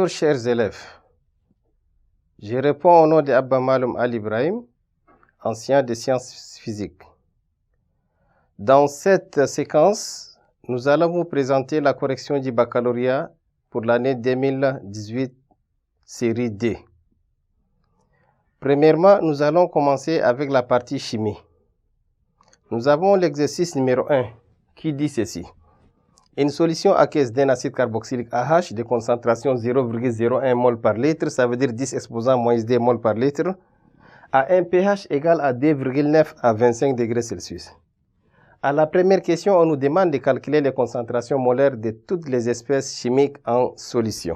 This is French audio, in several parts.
Bonjour chers élèves. Je réponds au nom de Abba Maloum Al Ibrahim, ancien des sciences physiques. Dans cette séquence, nous allons vous présenter la correction du baccalauréat pour l'année 2018, série D. Premièrement, nous allons commencer avec la partie chimie. Nous avons l'exercice numéro 1 qui dit ceci. Une solution aqueuse d'un acide carboxylique AH de concentration 0,01 mol par litre, ça veut dire 10 exposant moins 2 mol par litre, a un pH égal à 2,9 à 25 degrés Celsius. À la première question, on nous demande de calculer les concentrations molaires de toutes les espèces chimiques en solution.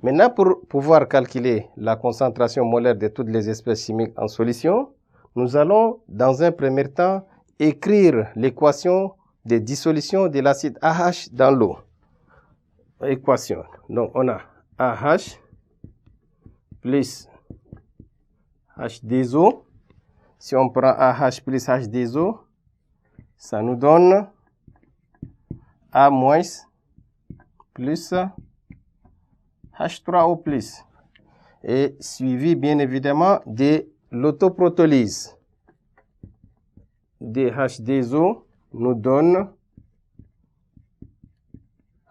Maintenant, pour pouvoir calculer la concentration molaire de toutes les espèces chimiques en solution, nous allons, dans un premier temps, écrire l'équation de dissolution de l'acide AH dans l'eau. Équation. Donc, on a AH plus H2O. Si on prend AH plus H2O, ça nous donne A- plus H3O+. Et suivi, bien évidemment, de l'autoprotolyse. DH2O nous donne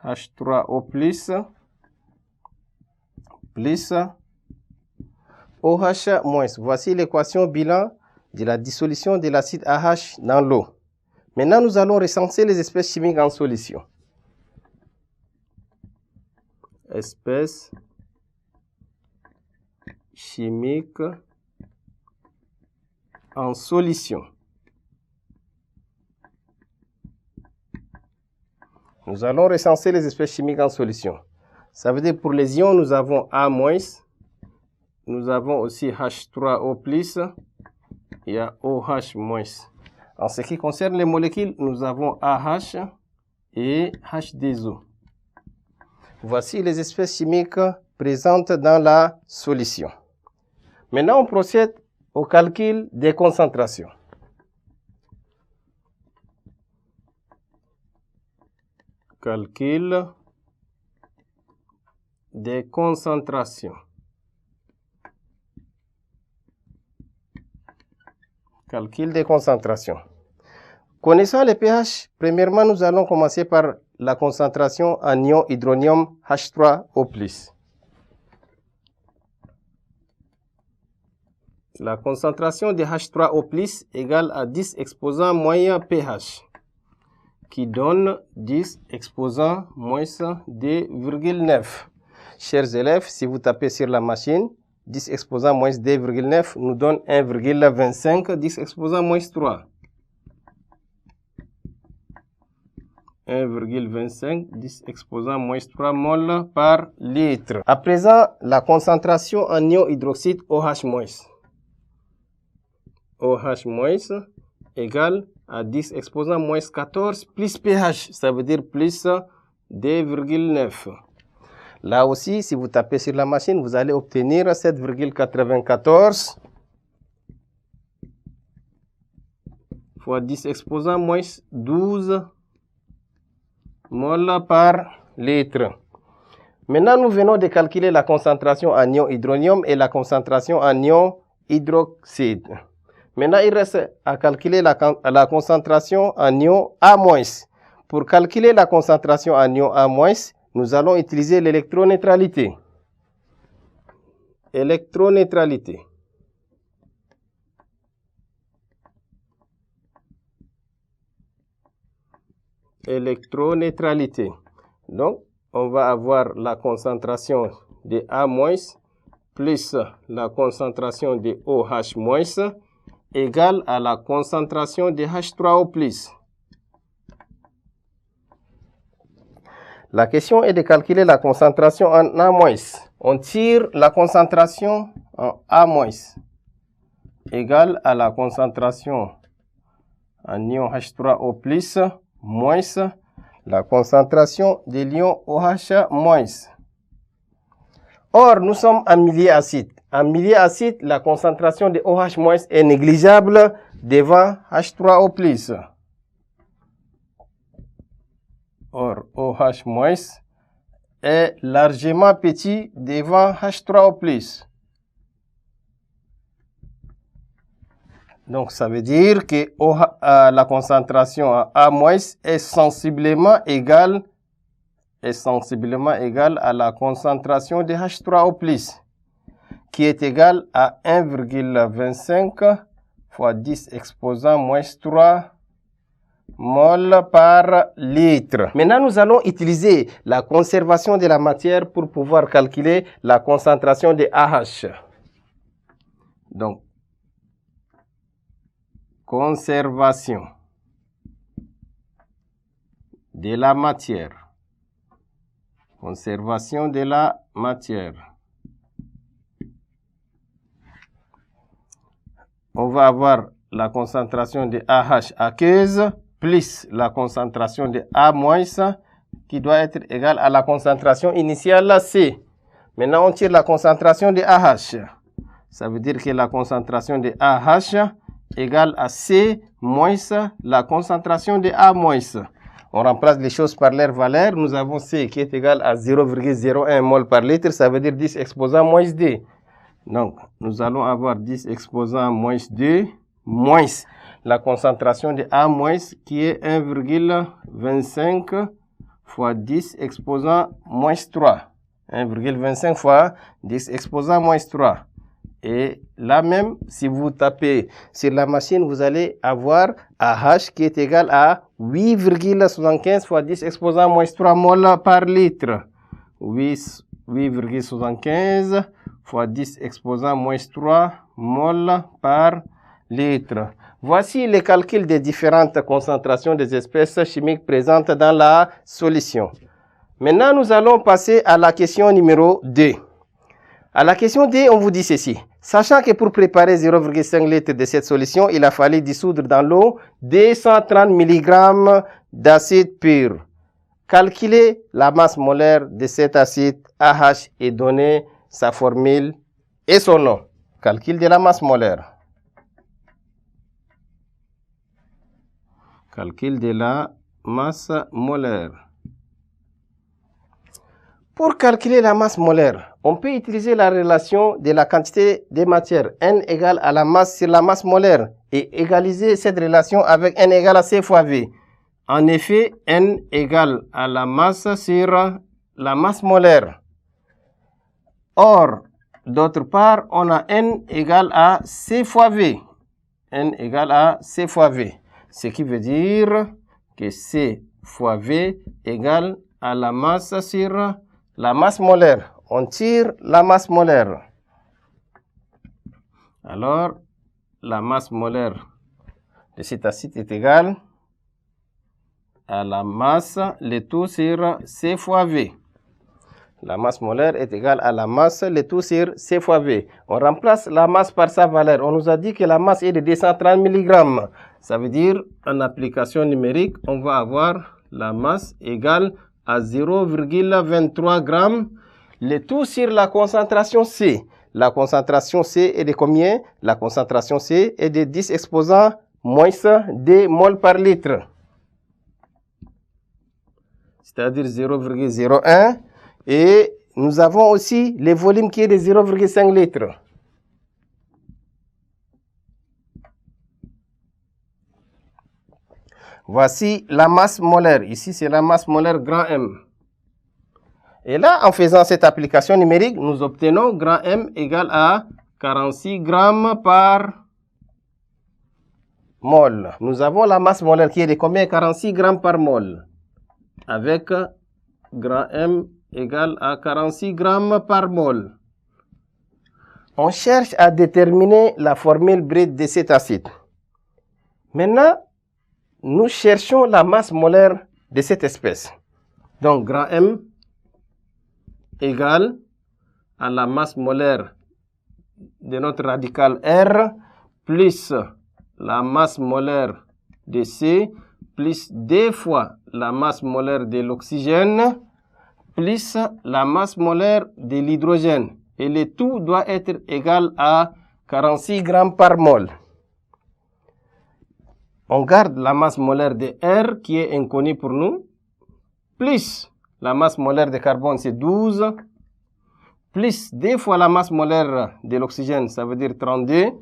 H3O plus OH-. Voici l'équation bilan de la dissolution de l'acide AH dans l'eau. Maintenant, nous allons recenser les espèces chimiques en solution. Espèces chimiques en solution. Nous allons recenser les espèces chimiques en solution. Ça veut dire pour les ions, nous avons A-, nous avons aussi H3O+, il y a OH-. En ce qui concerne les molécules, nous avons AH et H2O. Voici les espèces chimiques présentes dans la solution. Maintenant, on procède au calcul des concentrations. Calcul des concentrations. Calcul des concentrations. Connaissant les pH, premièrement, nous allons commencer par la concentration en ion hydronium H3O+. La concentration de H3O+ égale à 10 exposant moyen pH, qui donne 10 exposant moins 2,9. Chers élèves, si vous tapez sur la machine, 10 exposant moins 2,9 nous donne 1,25, 10 exposant moins 3. 1,25, 10 exposant moins 3 mol par litre. À présent, la concentration en ion hydroxyde OH-. OH- égale à 10 exposant moins 14 plus pH, ça veut dire plus 2,9. Là aussi, si vous tapez sur la machine, vous allez obtenir 7,94 fois 10 exposant moins 12 mol par litre. Maintenant, nous venons de calculer la concentration en ion hydronium et la concentration en ion hydroxyde. Maintenant, il reste à calculer la concentration en ion A-. Pour calculer la concentration en ion A-, nous allons utiliser l'électroneutralité. Électroneutralité. Électroneutralité. Donc, on va avoir la concentration de A- plus la concentration de OH- égale à la concentration de H3O+. La question est de calculer la concentration en A-. On tire la concentration en A- égale à la concentration en ion H3O+, moins la concentration de l'ion OH-. Or, nous sommes en milieu acide. En milieu acide, la concentration de OH- est négligeable devant H3O+. Or, OH- est largement petit devant H3O+. Donc, ça veut dire que la concentration à A- est sensiblement égale à la concentration de H3O+, qui est égale à 1,25 fois 10 exposant moins 3 mol par litre. Maintenant, nous allons utiliser la conservation de la matière pour pouvoir calculer la concentration de AH. Donc, conservation de la matière. Conservation de la matière. On va avoir la concentration de AH aqueuse plus la concentration de A- qui doit être égale à la concentration initiale C. Maintenant, on tire la concentration de AH. Ça veut dire que la concentration de AH égale à C moins la concentration de A-. On remplace les choses par leur valeur. Nous avons C qui est égal à 0,01 mol par litre. Ça veut dire 10 exposant moins D. Donc, nous allons avoir 10 exposant moins 2 moins la concentration de A- qui est 1,25 fois 10 exposant moins 3. 1,25 fois 10 exposant moins 3. Et là même, si vous tapez sur la machine, vous allez avoir AH qui est égal à 8,75 fois 10 exposant moins 3 mol par litre. 8,75 fois 10 exposant moins 3 mol par litre. Voici les calculs des différentes concentrations des espèces chimiques présentes dans la solution. Maintenant, nous allons passer à la question numéro 2. À la question D, on vous dit ceci. Sachant que pour préparer 0,5 litres de cette solution, il a fallu dissoudre dans l'eau 230 mg d'acide pur. Calculez la masse molaire de cet acide AH et donnez sa formule et son nom. Calcul de la masse molaire. Calcul de la masse molaire. Pour calculer la masse molaire, on peut utiliser la relation de la quantité de matière N égale à la masse sur la masse molaire et égaliser cette relation avec N égale à C fois V. En effet, N égale à la masse sur la masse molaire. Or, d'autre part, on a N égale à C fois V. N égale à C fois V. Ce qui veut dire que C fois V égale à la masse sur la masse molaire. On tire la masse molaire. Alors, la masse molaire de cet acide est égale à la masse, le tout sur C fois V. La masse molaire est égale à la masse, le tout sur C fois V. On remplace la masse par sa valeur. On nous a dit que la masse est de 230 mg. Ça veut dire, en application numérique, on va avoir la masse égale à 0,23 g, le tout sur la concentration C. La concentration C est de combien? La concentration C est de 10 exposant moins 2 mol par litre. C'est-à-dire 0,01. Et nous avons aussi le volume qui est de 0,5 litres. Voici la masse molaire. Ici, c'est la masse molaire grand M. Et là, en faisant cette application numérique, nous obtenons grand M égale à 46 grammes par mol. Nous avons la masse molaire qui est de combien? 46 grammes par mol. Avec grand M égale à 46 grammes par mol. On cherche à déterminer la formule brute de cet acide. Maintenant, nous cherchons la masse molaire de cette espèce. Donc, grand M égale à la masse molaire de notre radical R plus la masse molaire de C plus 2 fois la masse molaire de l'oxygène plus la masse molaire de l'hydrogène. Et le tout doit être égal à 46 grammes par mol. On garde la masse molaire de R qui est inconnue pour nous, plus la masse molaire de carbone, c'est 12, plus 2 fois la masse molaire de l'oxygène, ça veut dire 32,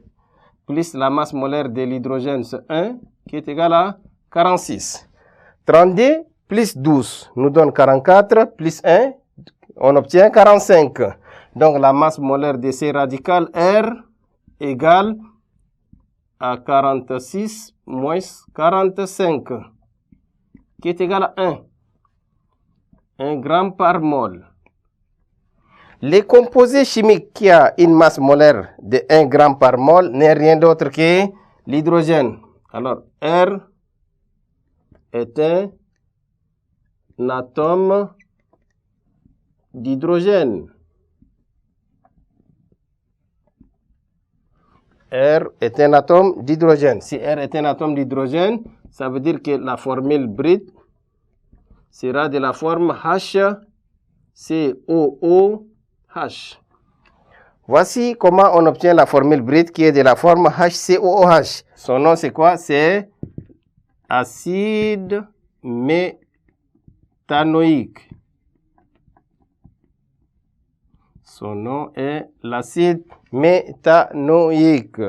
plus la masse molaire de l'hydrogène, c'est 1, qui est égal à 46. 32 plus 12 nous donne 44, plus 1, on obtient 45. Donc la masse molaire de ces radicales R égale à 46 moins 45, qui est égal à 1 gramme par mol. Les composés chimiques qui a une masse molaire de 1 gramme par mol n'est rien d'autre que l'hydrogène. Alors, R est un atome d'hydrogène. R est un atome d'hydrogène. Si R est un atome d'hydrogène, ça veut dire que la formule brute sera de la forme HCOOH. Voici comment on obtient la formule brute qui est de la forme HCOOH. Son nom c'est quoi? C'est acide méthanoïque. Son nom est l'acide méthanoïque.